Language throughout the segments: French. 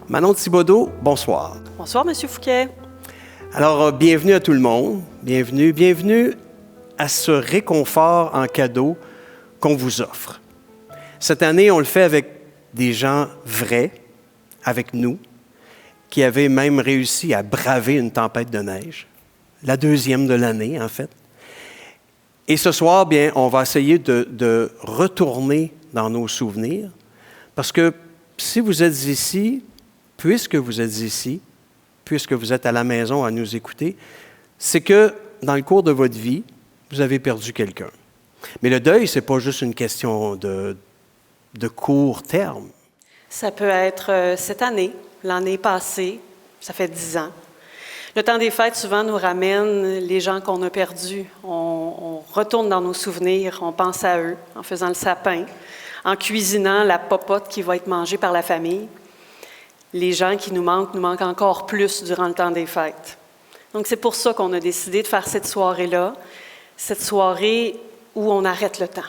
Manon Thibodeau, bonsoir. Bonsoir, M. Fouquet. Alors, bienvenue à tout le monde. Bienvenue à ce réconfort en cadeau qu'on vous offre. Cette année, on le fait avec des gens vrais, avec nous, qui avaient même réussi à braver une tempête de neige, la deuxième de l'année, en fait. Et ce soir, bien, on va essayer de retourner dans nos souvenirs, parce que si vous êtes ici, puisque vous êtes ici, puisque vous êtes à la maison à nous écouter, c'est que dans le cours de votre vie, vous avez perdu quelqu'un. Mais le deuil, ce n'est pas juste une question de court terme. Ça peut être cette année, l'année passée, ça fait 10 ans. Le temps des fêtes, souvent, nous ramène les gens qu'on a perdus. On retourne dans nos souvenirs, on pense à eux en faisant le sapin, en cuisinant la popote qui va être mangée par la famille. Les gens qui nous manquent encore plus durant le temps des fêtes. Donc, c'est pour ça qu'on a décidé de faire cette soirée-là, cette soirée où on arrête le temps,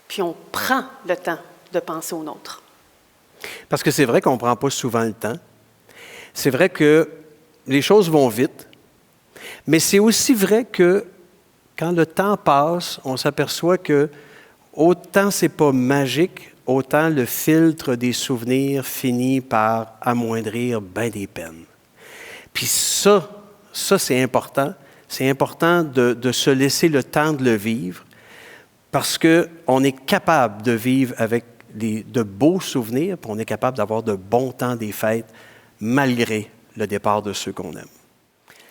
puis on prend le temps de penser au nôtre. Parce que c'est vrai qu'on ne prend pas souvent le temps. C'est vrai que les choses vont vite, mais c'est aussi vrai que quand le temps passe, on s'aperçoit que autant c'est pas magique, autant le filtre des souvenirs finit par amoindrir bien des peines. Puis ça c'est important. C'est important de se laisser le temps de le vivre parce qu'on est capable de vivre avec de beaux souvenirs, puis on est capable d'avoir de bons temps des fêtes malgré le départ de ceux qu'on aime.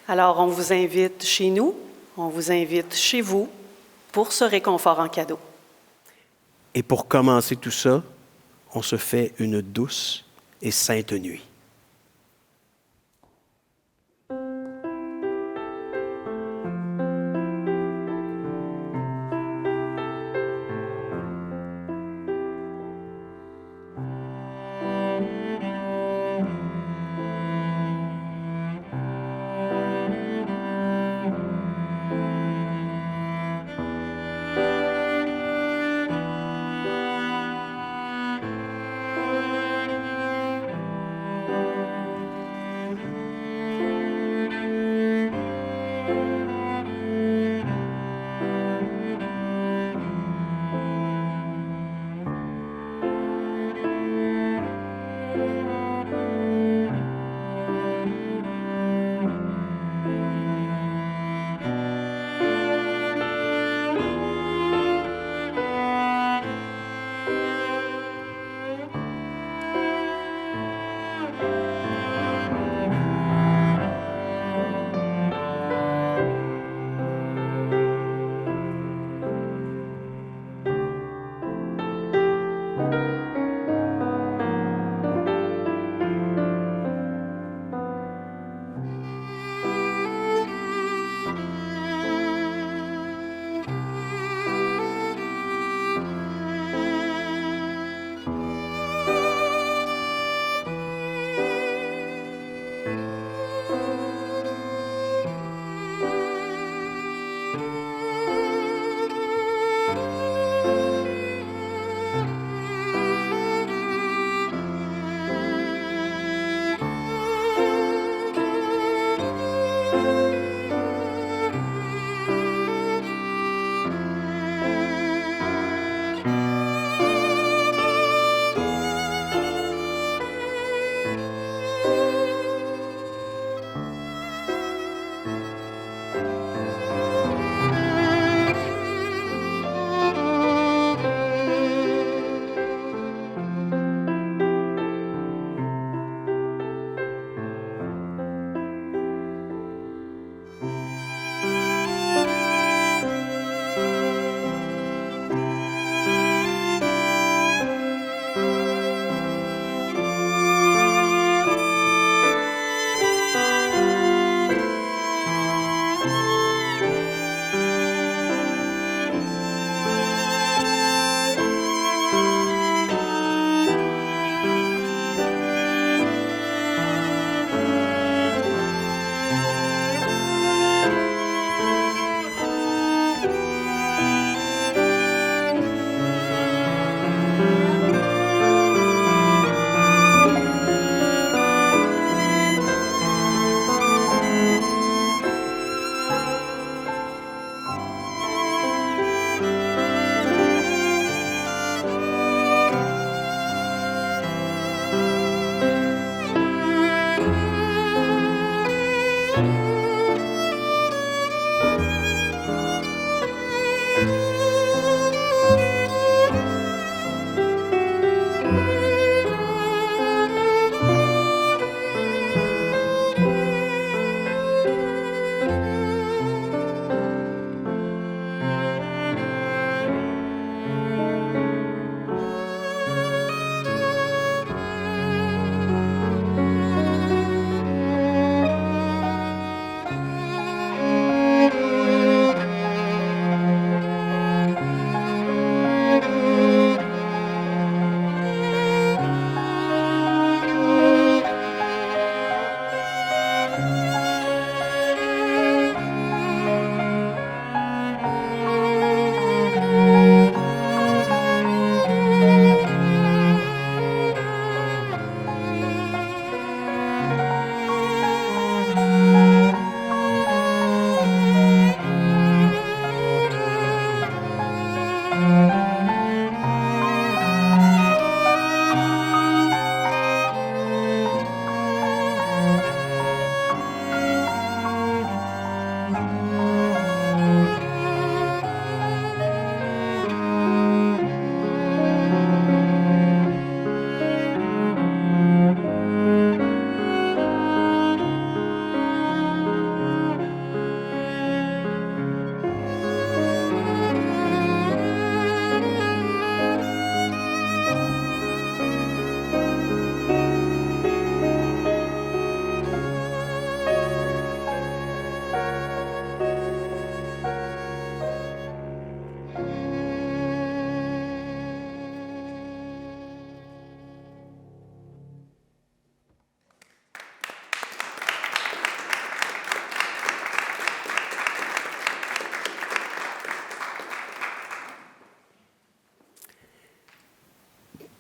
Alors, on vous invite chez nous, on vous invite chez vous pour ce réconfort en cadeau. Et pour commencer tout ça, on se fait une douce et sainte nuit.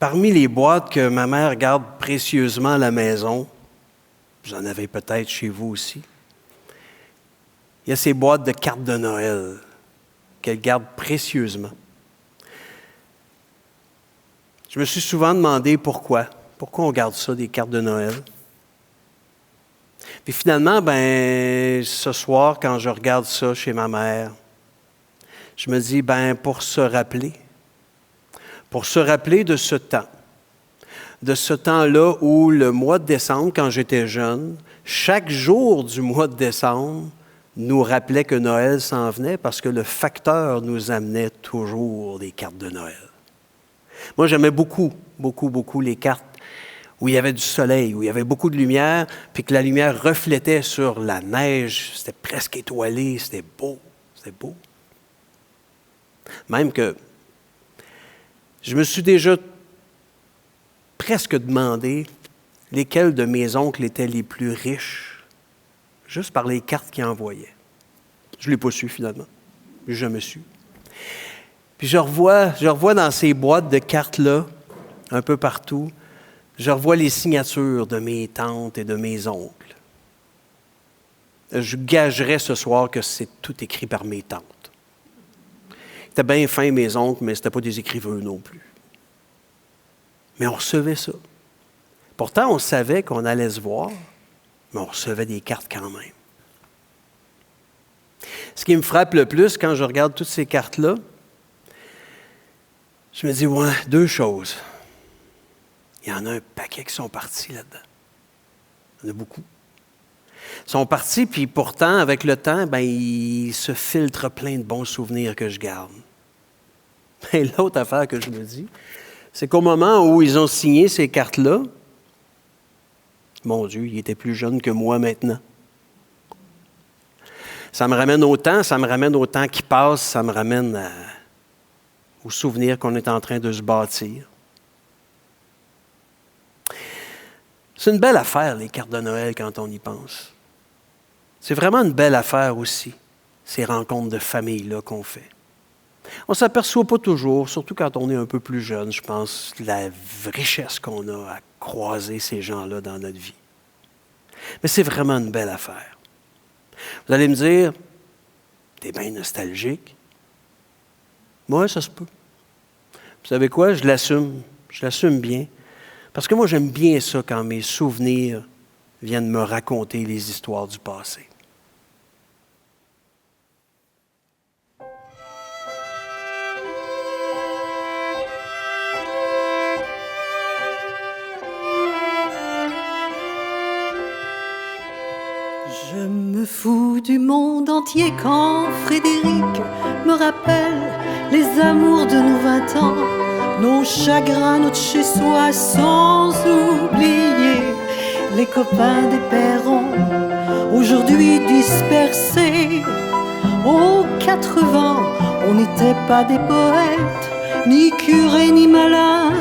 parmi les boîtes que ma mère garde précieusement à la maison, vous en avez peut-être chez vous aussi, il y a ces boîtes de cartes de Noël qu'elle garde précieusement. Je me suis souvent demandé pourquoi. Pourquoi on garde ça, des cartes de Noël? Puis finalement, ce soir, quand je regarde ça chez ma mère, je me dis, pour se rappeler de ce temps. De ce temps-là où le mois de décembre, quand j'étais jeune, chaque jour du mois de décembre nous rappelait que Noël s'en venait parce que le facteur nous amenait toujours des cartes de Noël. Moi, j'aimais beaucoup les cartes où il y avait du soleil, où il y avait beaucoup de lumière, puis que la lumière reflétait sur la neige. C'était presque étoilé, c'était beau. Même que je me suis déjà presque demandé lesquels de mes oncles étaient les plus riches, juste par les cartes qu'ils envoyaient. Je ne l'ai pas su finalement. Je n'ai jamais su. Puis je revois dans ces boîtes de cartes-là, un peu partout, je revois les signatures de mes tantes et de mes oncles. Je gagerais ce soir que c'est tout écrit par mes tantes. C'était bien fin, mes oncles, mais ce n'étaient pas des écrivains non plus. Mais on recevait ça. Pourtant, on savait qu'on allait se voir, mais on recevait des cartes quand même. Ce qui me frappe le plus quand je regarde toutes ces cartes-là, je me dis, deux choses. Il y en a un paquet qui sont partis là-dedans. Il y en a beaucoup. Ils sont partis, puis pourtant, avec le temps, il se filtre plein de bons souvenirs que je garde. Mais l'autre affaire que je me dis, c'est qu'au moment où ils ont signé ces cartes-là, mon Dieu, ils étaient plus jeunes que moi maintenant. Ça me ramène au temps qui passe, ça me ramène aux souvenirs qu'on est en train de se bâtir. C'est une belle affaire, les cartes de Noël, quand on y pense. C'est vraiment une belle affaire aussi, ces rencontres de famille-là qu'on fait. On ne s'aperçoit pas toujours, surtout quand on est un peu plus jeune, je pense, la richesse qu'on a à croiser ces gens-là dans notre vie. Mais c'est vraiment une belle affaire. Vous allez me dire, t'es bien nostalgique. Moi, ça se peut. Vous savez quoi? Je l'assume bien. Parce que moi, j'aime bien ça quand mes souvenirs viennent me raconter les histoires du passé. Je me fous du monde entier quand Frédéric me rappelle les amours de nos 20 ans, nos chagrins, notre chez-soi, sans oublier les copains des Perrons, aujourd'hui dispersés aux 80. On n'était pas des poètes, ni curés, ni malins,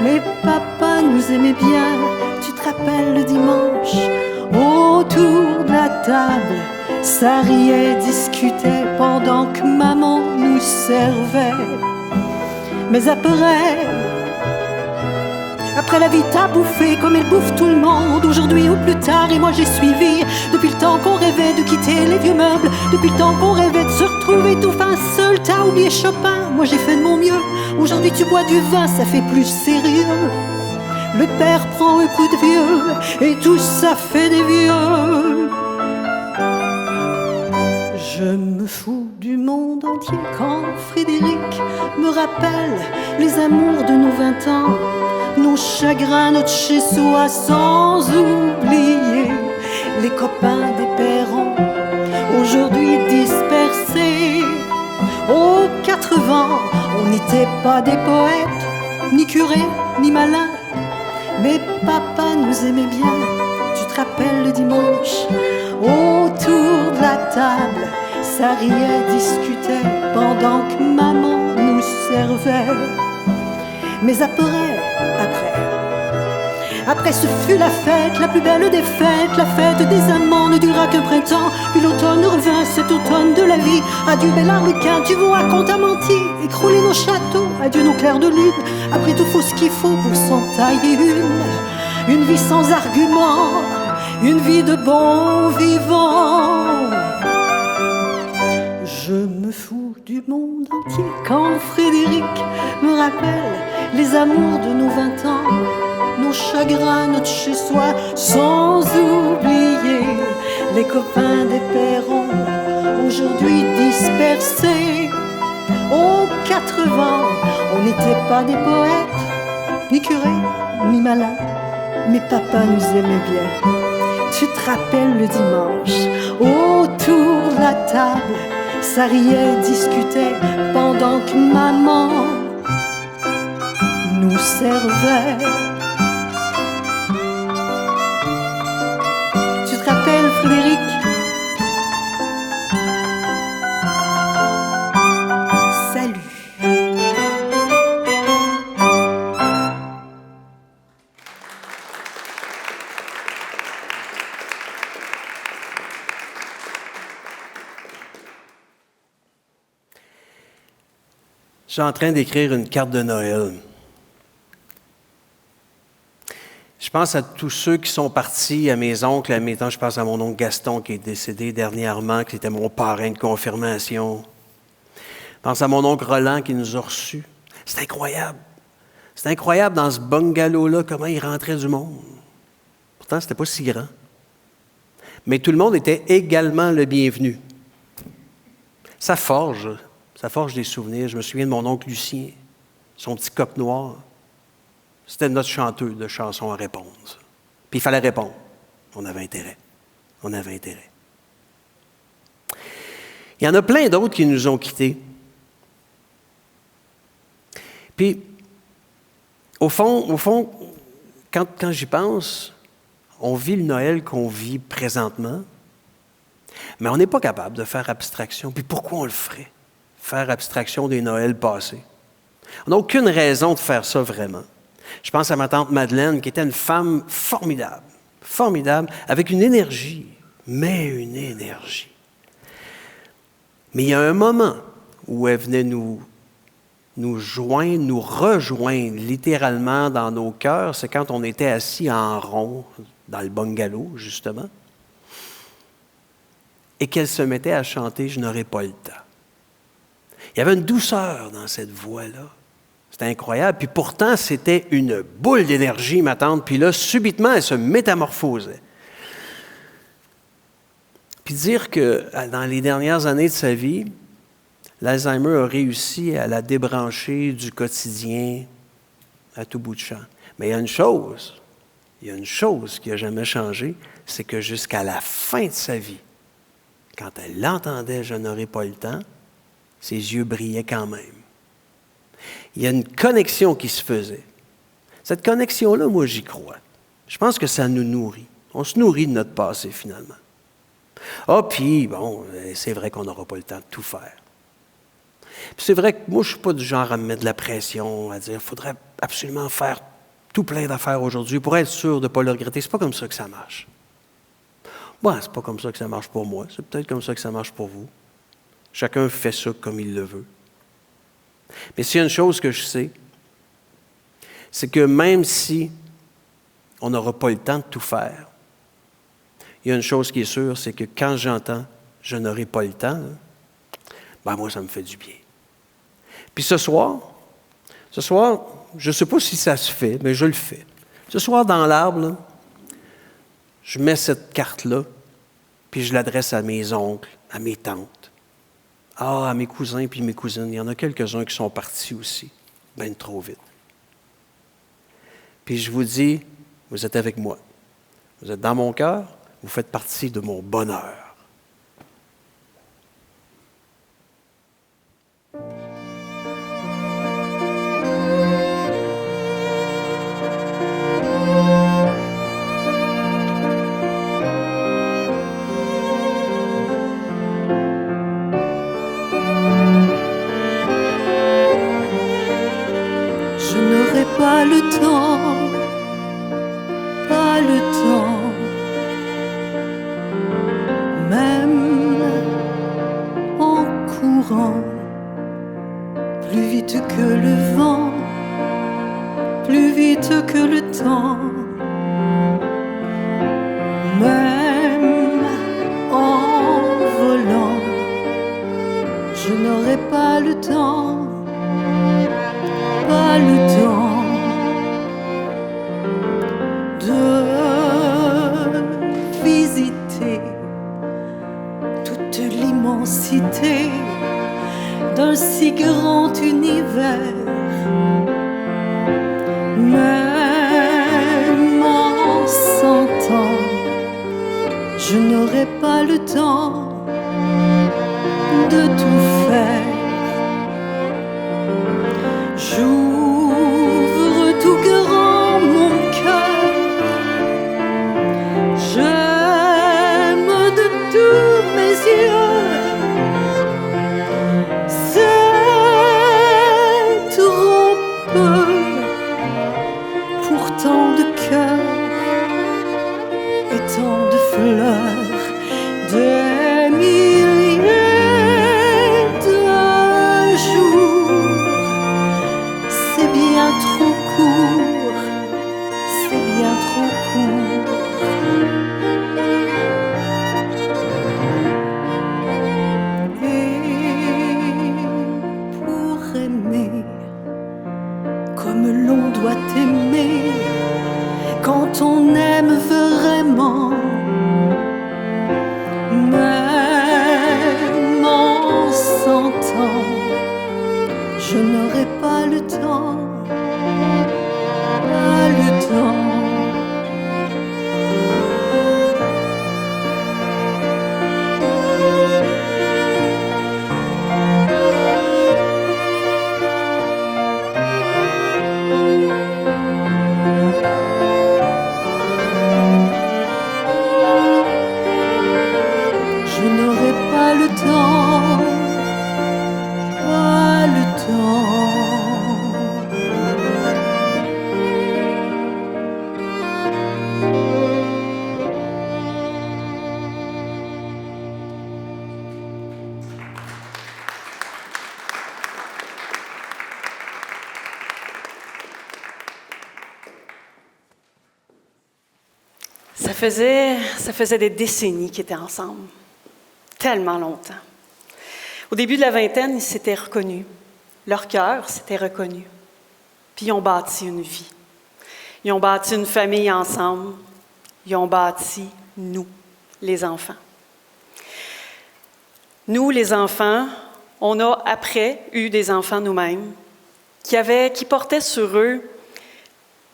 mais papa nous aimait bien. Tu te rappelles le dimanche, autour de la table, ça riait, discutait pendant que maman nous servait. Mais après la vie t'a bouffé comme elle bouffe tout le monde, aujourd'hui ou plus tard, et moi j'ai suivi. Depuis le temps qu'on rêvait de quitter les vieux meubles, depuis le temps qu'on rêvait de se retrouver tout fin seul, t'as oublié Chopin, moi j'ai fait de mon mieux. Aujourd'hui tu bois du vin, ça fait plus sérieux. Le père prend un coup de vieux et tout ça fait des vieux. Je me fous du monde entier quand Frédéric me rappelle les amours de nos 20 ans, nos chagrins, notre chez-soi, sans oublier les copains des Perrons, aujourd'hui dispersés aux 80. On n'était pas des poètes, ni curés, ni malins, mais papa nous aimait bien. Tu te rappelles le dimanche, autour de la table, ça riait, discutait pendant que maman nous servait. Mais Après ce fut la fête, la plus belle des fêtes. La fête des amants ne dura qu'un printemps. Puis l'automne revint, cet automne de la vie. Adieu bel arlequin, tu vois qu'on t'a menti. Écrouler nos châteaux, adieu nos clairs de lune. Après tout faut ce qu'il faut pour s'en tailler une vie sans argument, une vie de bon vivant. Je me fous du monde entier quand Frédéric me rappelle les amours de nos 20 ans, nos chagrins, notre chez-soi, sans oublier les copains des perrons, aujourd'hui dispersés aux 4 vents. On n'était pas des poètes, ni curés, ni malins, mais papa nous aimait bien. Tu te rappelles le dimanche, autour de la table, ça riait, discutait, pendant que maman nous servait. Tu te rappelles, Frédéric? Salut. Je suis en train d'écrire une carte de Noël. Je pense à tous ceux qui sont partis, à mes oncles, à mes tantes. Je pense à mon oncle Gaston qui est décédé dernièrement, qui était mon parrain de confirmation. Je pense à mon oncle Roland qui nous a reçus. C'est incroyable. C'est incroyable dans ce bungalow-là, comment il rentrait du monde. Pourtant, c'était pas si grand. Mais tout le monde était également le bienvenu. Ça forge des souvenirs. Je me souviens de mon oncle Lucien, son petit coq noir. C'était notre chanteur de chansons à répondre. Puis il fallait répondre. On avait intérêt. Il y en a plein d'autres qui nous ont quittés. Puis, au fond, quand j'y pense, on vit le Noël qu'on vit présentement, mais on n'est pas capable de faire abstraction. Puis pourquoi on le ferait? Faire abstraction des Noëls passés. On n'a aucune raison de faire ça vraiment. Je pense à ma tante Madeleine, qui était une femme formidable, avec une énergie, mais une énergie. Mais il y a un moment où elle venait nous rejoindre littéralement dans nos cœurs, c'est quand on était assis en rond, dans le bungalow, justement, et qu'elle se mettait à chanter « Je n'aurai pas le temps ». Il y avait une douceur dans cette voix-là. C'était incroyable. Puis pourtant, c'était une boule d'énergie, ma tante. Puis là, subitement, elle se métamorphosait. Puis dire que dans les dernières années de sa vie, l'Alzheimer a réussi à la débrancher du quotidien à tout bout de champ. Mais il y a une chose qui n'a jamais changé, c'est que jusqu'à la fin de sa vie, quand elle l'entendait « Je n'aurai pas le temps », ses yeux brillaient quand même. Il y a une connexion qui se faisait. Cette connexion-là, moi, j'y crois. Je pense que ça nous nourrit. On se nourrit de notre passé, finalement. Puis, bon, c'est vrai qu'on n'aura pas le temps de tout faire. Puis c'est vrai que moi, je ne suis pas du genre à me mettre de la pression, à dire, il faudrait absolument faire tout plein d'affaires aujourd'hui pour être sûr de ne pas le regretter. C'est pas comme ça que ça marche. Bon, c'est pas comme ça que ça marche pour moi. C'est peut-être comme ça que ça marche pour vous. Chacun fait ça comme il le veut. Mais s'il y a une chose que je sais, c'est que même si on n'aura pas le temps de tout faire, il y a une chose qui est sûre, c'est que quand j'entends « je n'aurai pas le temps », moi, ça me fait du bien. Puis ce soir, je ne sais pas si ça se fait, mais je le fais. Ce soir, dans l'arbre, là, je mets cette carte-là, puis je l'adresse à mes oncles, à mes tantes. À mes cousins puis mes cousines. Il y en a quelques-uns qui sont partis aussi, bien trop vite. Puis je vous dis, vous êtes avec moi. Vous êtes dans mon cœur, vous faites partie de mon bonheur. Pas le temps Même en volant, je n'aurai pas le temps, pas le temps de visiter toute l'immensité d'un si grand univers. Même en 100 ans, je n'aurai pas le temps de tout faire. J'ouvre tout grand mon cœur, j'aime de tous mes yeux. C'est trop peu pour tant de cœurs et tant de fleurs, des milliers de jours. C'est bien trop court, c'est bien trop court. Et pour aimer comme l'on doit aimer, quand on aime vraiment, même en 100 ans, je n'aurai pas le temps, pas le temps. Je n'aurai pas le temps, pas le temps. Ça faisait des décennies qu'ils étaient ensemble. Tellement longtemps. Au début de la vingtaine, ils s'étaient reconnus. Leur cœur s'était reconnu. Puis ils ont bâti une vie. Ils ont bâti une famille ensemble. Ils ont bâti nous, les enfants. Nous, les enfants, on a après eu des enfants nous-mêmes qui portaient sur eux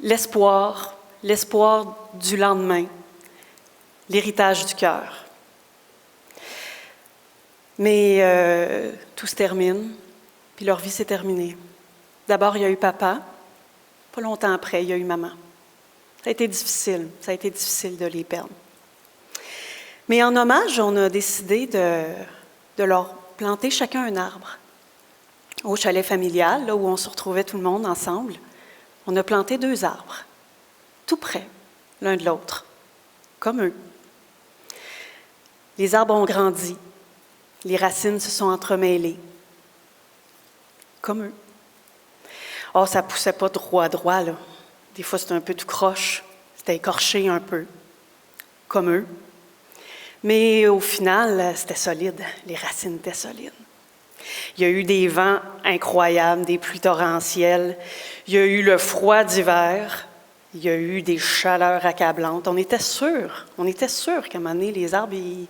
l'espoir du lendemain, l'héritage du cœur. Mais tout se termine, puis leur vie s'est terminée. D'abord, il y a eu papa. Pas longtemps après, il y a eu maman. Ça a été difficile de les perdre. Mais en hommage, on a décidé de leur planter chacun un arbre. Au chalet familial, là où on se retrouvait tout le monde ensemble, on a planté 2 arbres, tout près, l'un de l'autre, comme eux. Les arbres ont grandi. Les racines se sont entremêlées, comme eux. Oh, ça ne poussait pas droit, là. Des fois, c'était un peu tout croche, c'était écorché un peu, comme eux. Mais au final, c'était solide, les racines étaient solides. Il y a eu des vents incroyables, des pluies torrentielles, il y a eu le froid d'hiver, il y a eu des chaleurs accablantes. On était sûr qu'à un moment donné, les arbres, ils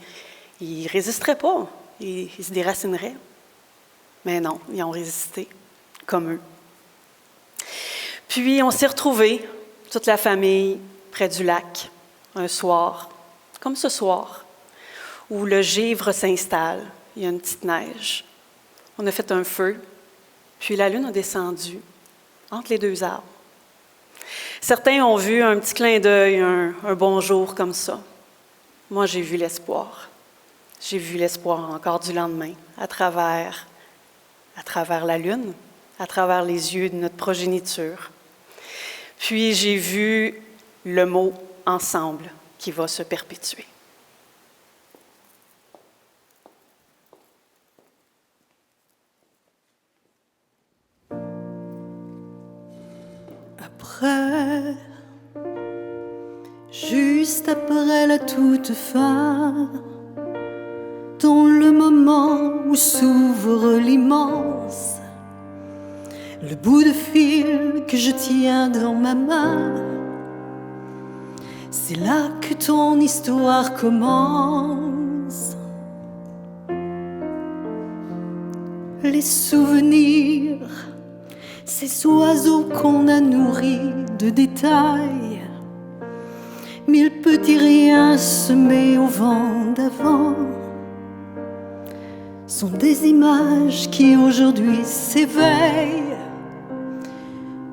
ne résisteraient pas. Ils se déracineraient. Mais non, ils ont résisté, comme eux. Puis, on s'est retrouvés, toute la famille, près du lac, un soir, comme ce soir, où le givre s'installe, il y a une petite neige. On a fait un feu, puis la lune a descendu entre les 2 arbres. Certains ont vu un petit clin d'œil, un bonjour comme ça. Moi, j'ai vu l'espoir. J'ai vu l'espoir encore du lendemain, à travers la lune, à travers les yeux de notre progéniture. Puis j'ai vu le mot « ensemble » qui va se perpétuer. Après, Juste après la toute fin, dans le moment où s'ouvre l'immense, le bout de fil que je tiens dans ma main, c'est là que ton histoire commence. Les souvenirs, ces oiseaux qu'on a nourris de détails, mille petits riens semés au vent d'avant, sont des images qui aujourd'hui s'éveillent,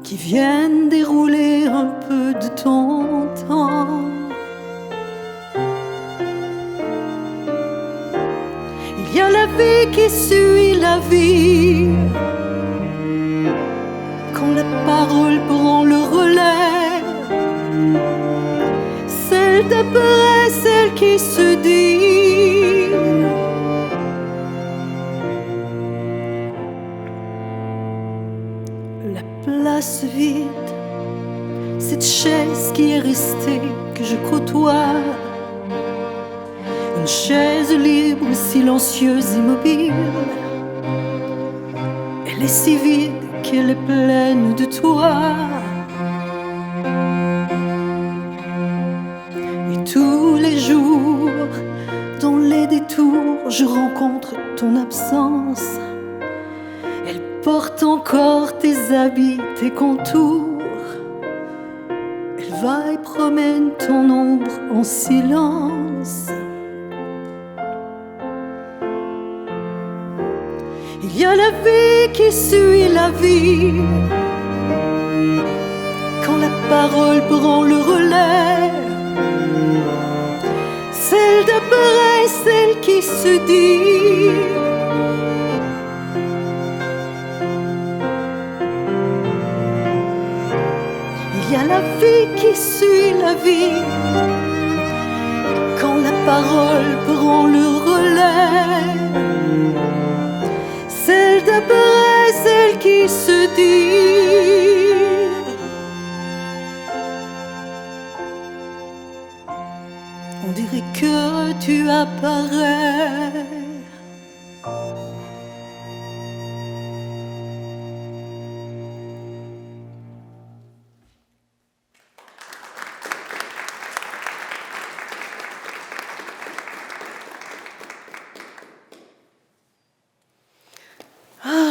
qui viennent dérouler un peu de ton temps. Il y a la vie qui suit la vie, quand la parole prend le relais, celle d'après, celle qui se dit. La place vide, cette chaise qui est restée, que je côtoie, une chaise libre, silencieuse, immobile. Elle est si vide qu'elle est pleine de toi. Et tous les jours, dans les détours, je rencontre ton absence. Elle porte encore tes habits, tes contours. Elle va et promène ton ombre en silence. Il y a la vie qui suit la vie, quand la parole prend le relais, celle d'après, celle qui se dit. Il y a la vie qui suit la vie, quand la parole prend le relais, celle d'après, celle qui se dit. On dirait que tu apparais.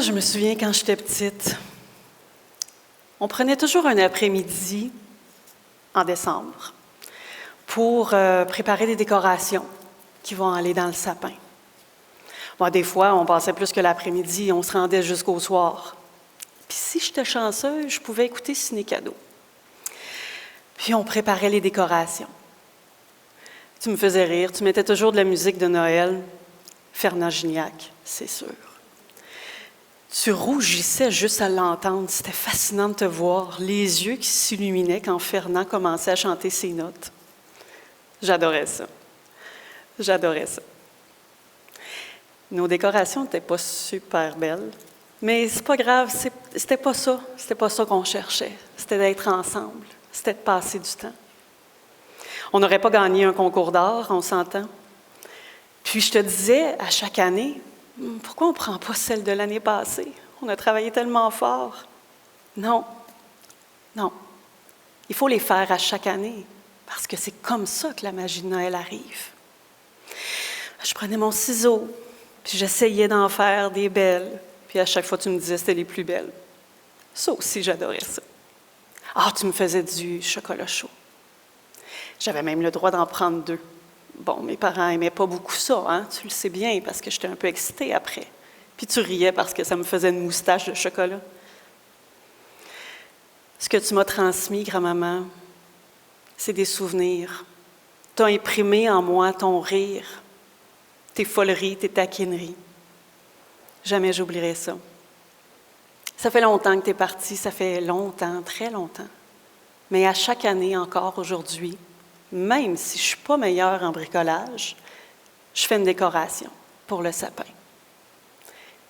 Je me souviens quand j'étais petite, on prenait toujours un après-midi en décembre pour préparer des décorations qui vont aller dans le sapin. Bon, des fois, on passait plus que l'après-midi, on se rendait jusqu'au soir. Puis si j'étais chanceuse, je pouvais écouter Ciné Cadeau. Puis on préparait les décorations. Tu me faisais rire, tu mettais toujours de la musique de Noël, Fernand Gignac, c'est sûr. Tu rougissais juste à l'entendre. C'était fascinant de te voir, les yeux qui s'illuminaient quand Fernand commençait à chanter ses notes. J'adorais ça. J'adorais ça. Nos décorations n'étaient pas super belles, mais c'est pas grave, c'était pas ça. C'était pas ça qu'on cherchait. C'était d'être ensemble. C'était de passer du temps. On n'aurait pas gagné un concours d'art, on s'entend. Puis je te disais, à chaque année, pourquoi on ne prend pas celle de l'année passée? On a travaillé tellement fort. Non, non. Il faut les faire à chaque année, parce que c'est comme ça que la magie de Noël arrive. Je prenais mon ciseau, puis j'essayais d'en faire des belles, puis à chaque fois, tu me disais que c'était les plus belles. Ça aussi, j'adorais ça. Ah, tu me faisais du chocolat chaud. J'avais même le droit d'en prendre 2. Bon, mes parents n'aimaient pas beaucoup ça, hein? Tu le sais bien, parce que j'étais un peu excitée après. Puis tu riais parce que ça me faisait une moustache de chocolat. Ce que tu m'as transmis, grand-maman, c'est des souvenirs. Tu as imprimé en moi ton rire, tes foleries, tes taquineries. Jamais j'oublierai ça. Ça fait longtemps que tu es partie, ça fait longtemps, très longtemps. Mais à chaque année, encore aujourd'hui, même si je ne suis pas meilleure en bricolage, je fais une décoration pour le sapin.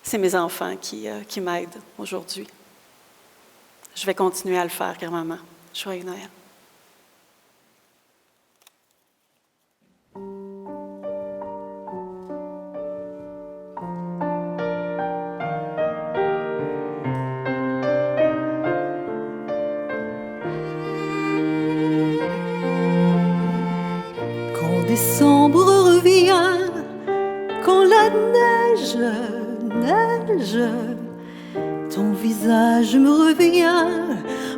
C'est mes enfants qui m'aident aujourd'hui. Je vais continuer à le faire, grand-maman. Joyeux Noël. décembre revient, quand la neige, ton visage me revient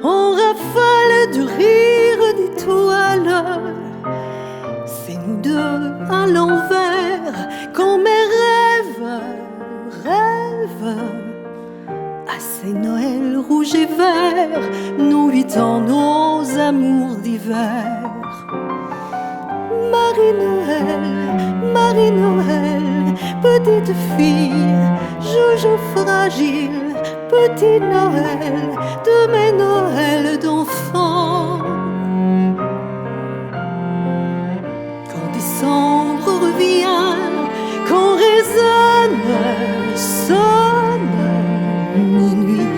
en rafale de rire d'étoiles. C'est nous deux à l'envers, quand mes rêves à ces Noëls rouges et verts, nos 8 ans, nos amours d'hiver. Marie-Noël, petite fille, joujou fragile, petit Noël, de mes Noëls d'enfant. Quand décembre revient, quand sonne minuit,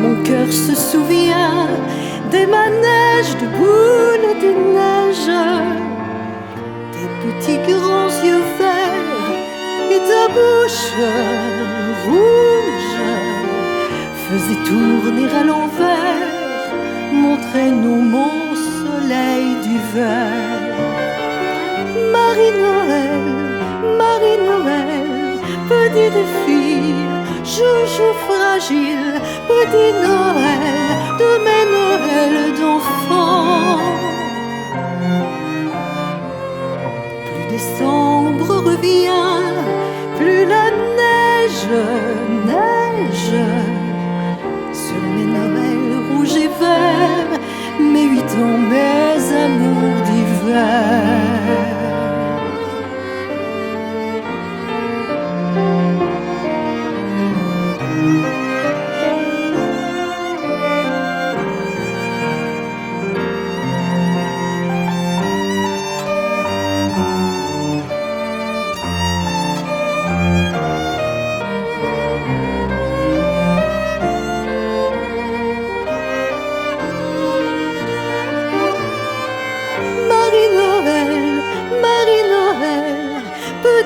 mon cœur se souvient des manèges de boules de neige, tes petits grands yeux verts et ta bouche rouge faisaient tourner à l'envers mon traîneau, mon soleil d'hiver. Marie-Noël, petite fille, joujou fragile, petit Noël, de mes Noëls d'enfant. Plus décembre revient, plus la neige sur mes Noëls rouges et verts, mes 8 ans, mes amours d'hiver.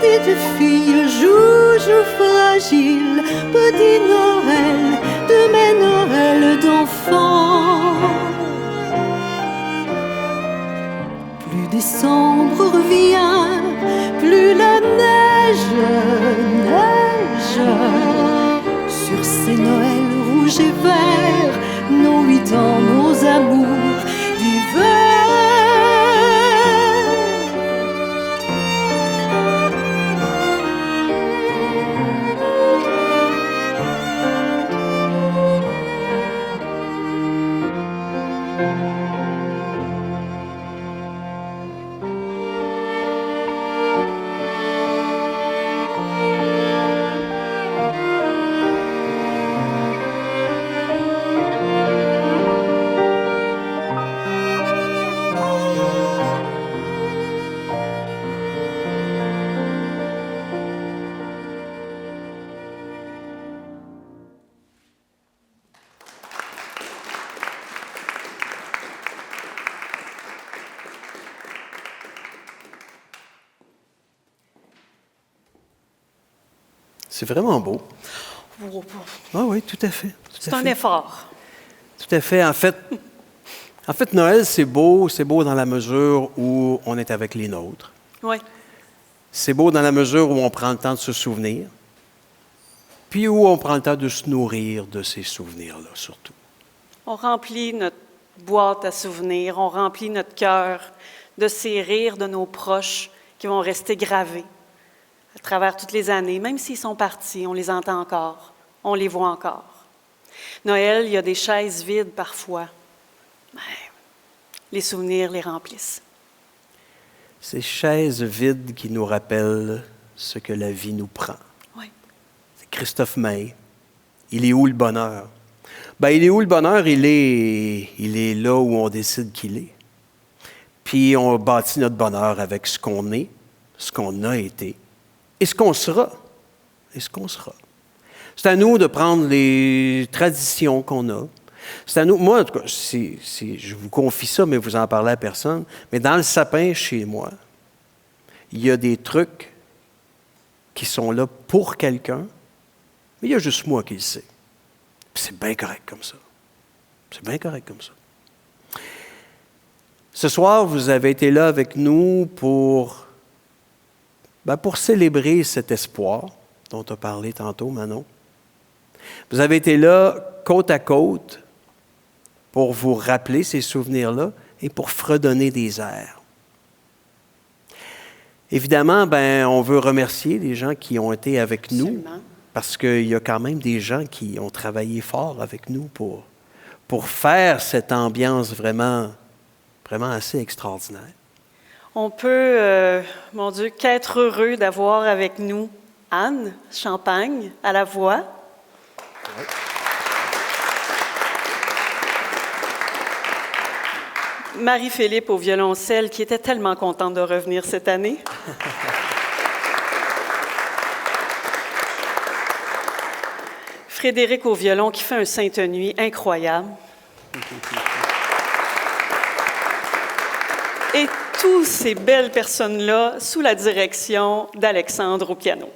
Petite fille, joujou fragile, petit Noël, de mes Noëls d'enfant. Plus décembre revient, plus la neige sur ces Noëls rouges et verts, nos 8 ans, nos amours d'hiver. C'est vraiment beau. Ah oui, tout à fait. C'est un effort. Tout à fait. En fait, Noël, c'est beau dans la mesure où on est avec les nôtres. Oui. C'est beau dans la mesure où on prend le temps de se souvenir, puis où on prend le temps de se nourrir de ces souvenirs-là, surtout. On remplit notre boîte à souvenirs, on remplit notre cœur de ces rires de nos proches qui vont rester gravés à travers toutes les années. Même s'ils sont partis, on les entend encore, on les voit encore. Noël, il y a des chaises vides parfois, mais les souvenirs les remplissent. Ces chaises vides qui nous rappellent ce que la vie nous prend. Oui. C'est Christophe May. Il est où le bonheur? Il est où le bonheur? Il est là où on décide qu'il est. Puis on bâtit notre bonheur avec ce qu'on est, ce qu'on a été, et ce qu'on sera. C'est à nous de prendre les traditions qu'on a. C'est à nous, moi, en tout cas, je vous confie ça, mais vous en parlez à personne, mais dans le sapin chez moi, il y a des trucs qui sont là pour quelqu'un, mais il y a juste moi qui le sais. Puis c'est bien correct comme ça. Ce soir, vous avez été là avec nous pour pour célébrer cet espoir dont tu as parlé tantôt, Manon. Vous avez été là côte à côte pour vous rappeler ces souvenirs-là et pour fredonner des airs. Évidemment, on veut remercier les gens qui ont été avec nous. Absolument. Parce qu'il y a quand même des gens qui ont travaillé fort avec nous pour faire cette ambiance vraiment assez extraordinaire. On peut, mon Dieu, qu'être heureux d'avoir avec nous Anne Champagne à la voix. Oui. Marie-Philippe au violoncelle, qui était tellement contente de revenir cette année. Frédéric au violon, qui fait un Sainte-Nuit incroyable. Et toutes ces belles personnes-là sous la direction d'Alexandre au piano.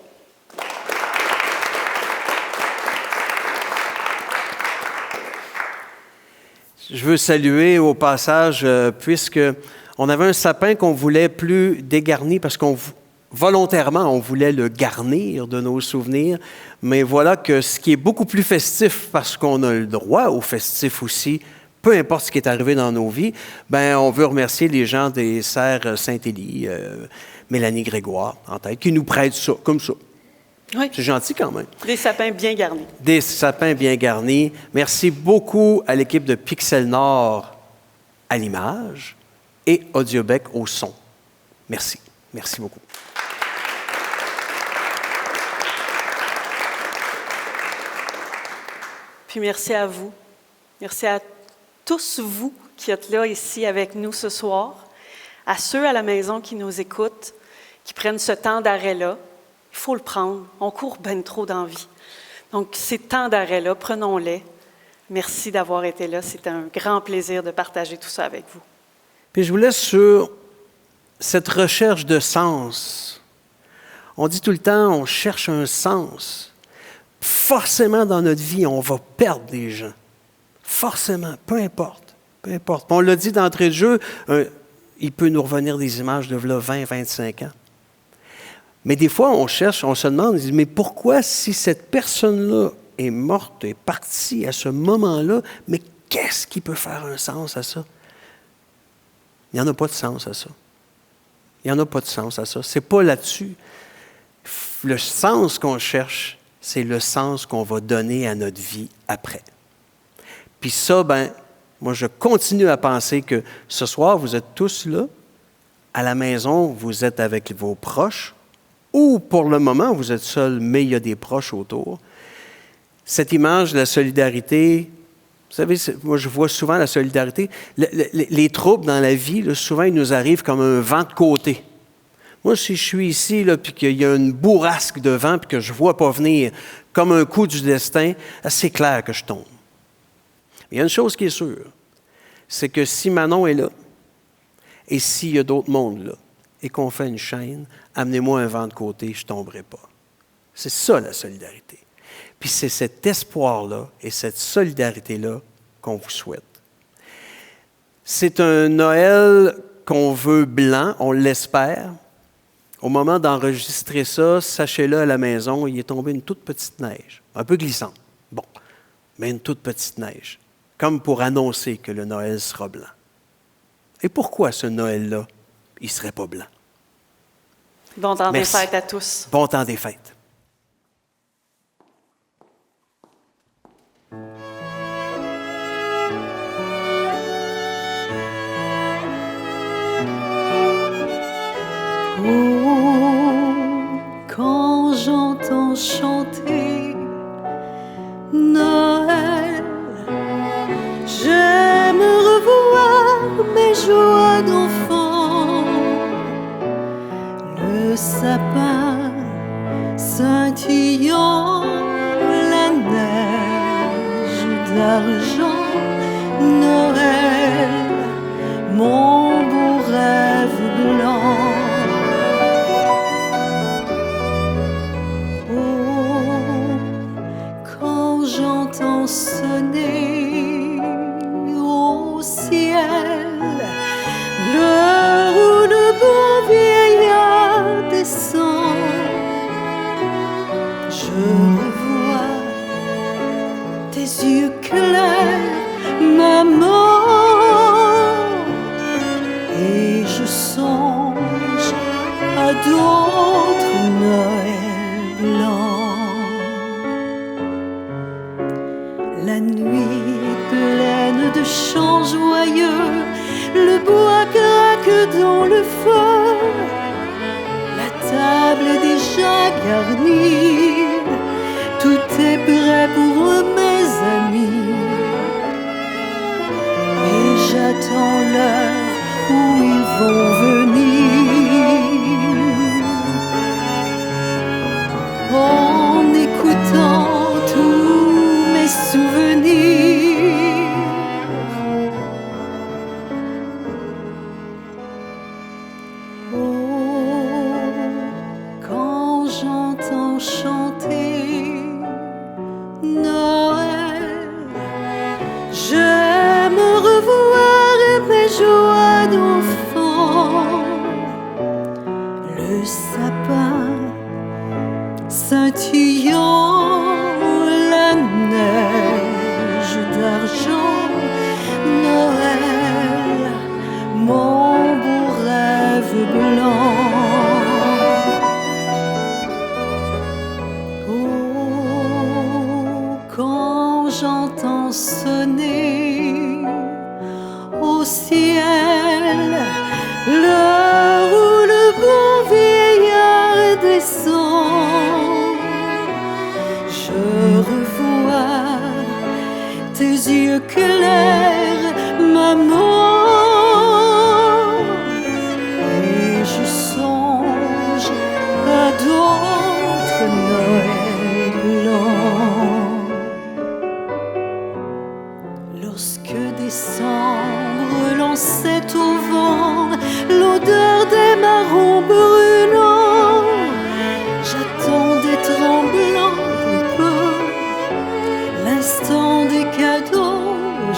Je veux saluer au passage, puisque on avait un sapin qu'on voulait plus dégarni, parce volontairement, on voulait le garnir de nos souvenirs, mais voilà que ce qui est beaucoup plus festif, parce qu'on a le droit au festif aussi, peu importe ce qui est arrivé dans nos vies, on veut remercier les gens des Serres Saint-Élie, Mélanie Grégoire, en tête, qui nous prêtent ça, comme ça. Oui. C'est gentil quand même. Des sapins bien garnis. Des sapins bien garnis. Merci beaucoup à l'équipe de Pixel Nord à l'image et Audiobec au son. Merci. Merci beaucoup. Puis merci à vous. Merci à tous vous qui êtes là ici avec nous ce soir, à ceux à la maison qui nous écoutent, qui prennent ce temps d'arrêt-là. Il faut le prendre. On court bien trop dans la vie. Donc, ces temps d'arrêt-là, prenons-les. Merci d'avoir été là. C'était un grand plaisir de partager tout ça avec vous. Puis je vous laisse sur cette recherche de sens. On dit tout le temps, on cherche un sens. Forcément, dans notre vie, on va perdre des gens. Forcément, peu importe. Peu importe. On l'a dit d'entrée de jeu, il peut nous revenir des images de là 20, 25 ans. Mais des fois, on cherche, on se demande, on dit, mais pourquoi, si cette personne-là est morte, est partie à ce moment-là, mais qu'est-ce qui peut faire un sens à ça? Il n'y en a pas de sens à ça. Il n'y en a pas de sens à ça. C'est pas là-dessus. Le sens qu'on cherche, c'est le sens qu'on va donner à notre vie après. Puis ça, moi, je continue à penser que ce soir, vous êtes tous là, à la maison, vous êtes avec vos proches, ou pour le moment, vous êtes seul, mais il y a des proches autour. Cette image de la solidarité, vous savez, moi je vois souvent la solidarité, les troubles dans la vie, là, souvent ils nous arrivent comme un vent de côté. Moi, si je suis ici, là, puis qu'il y a une bourrasque de vent, puis que je ne vois pas venir comme un coup du destin, c'est clair que je tombe. Mais il y a une chose qui est sûre, c'est que si Manon est là, et s'il y a d'autres mondes là, et qu'on fait une chaîne, amenez-moi un vent de côté, je ne tomberai pas. C'est ça la solidarité. Puis c'est cet espoir-là et cette solidarité-là qu'on vous souhaite. C'est un Noël qu'on veut blanc, on l'espère. Au moment d'enregistrer ça, sachez-le à la maison, il est tombé une toute petite neige, un peu glissante, bon, mais une toute petite neige, comme pour annoncer que le Noël sera blanc. Et pourquoi ce Noël-là, il ne serait pas blanc? Bon temps des Merci. fêtes à tous. Bon temps des fêtes. Oh, quand j'entends chanter Noël, j'aime revoir mes joies d'enfant. Le sapin scintillant, la neige d'argent, Noël, mon beau rêve blanc. Oh, quand j'entends sonner au ciel l'heure où le bon vieillard descend, d'autres Noëls blancs. La nuit est pleine de chants joyeux, le bois craque dans le feu, la table est déjà garnie, tout est prêt pour mes amis. Et j'attends l'heure où ils vont venir, en écoutant tous mes souvenirs. Oh, quand j'entends chanter Noël, j'aime revoir mes joies d'enfant, le sapin scintillant, la neige d'argent, Noël, mon beau rêve blanc. Oh, quand j'entends sonner au ciel l'heure où le bon vieillard descend, je revois tes yeux clairs, maman, et je songe à d'autres Noëls blancs. Lorsque décembre lançait au vent l'odeur des marrons brûlants, j'attendais tremblant un peu l'instant des cadeaux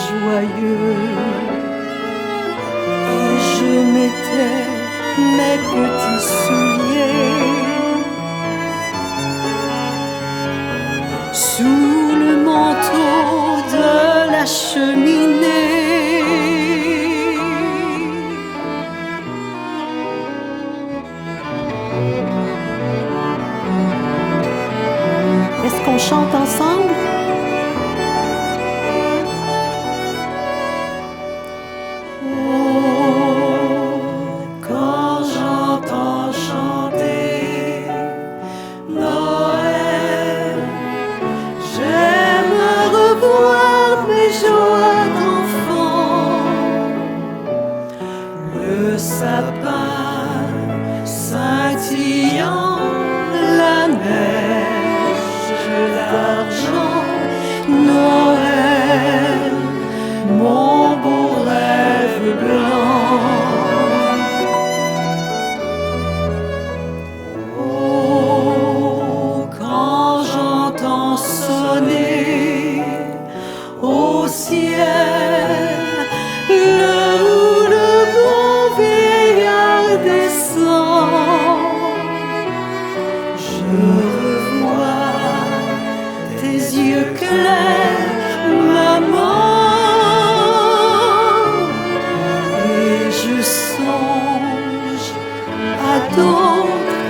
joyeux, et je mettais mes petits souliers sous le manteau de la cheminée. Est-ce qu'on chante ensemble? Oh, quand j'entends chanter Noël, j'aime revoir mes joies d'enfant, le sapin scintillant, la neige d'argent, Noël, mon beau rêve blanc. Oh, quand j'entends sonner au ciel l'heure où le bon vieillard descend, je revois tes yeux clairs, maman, et je songe à d'autres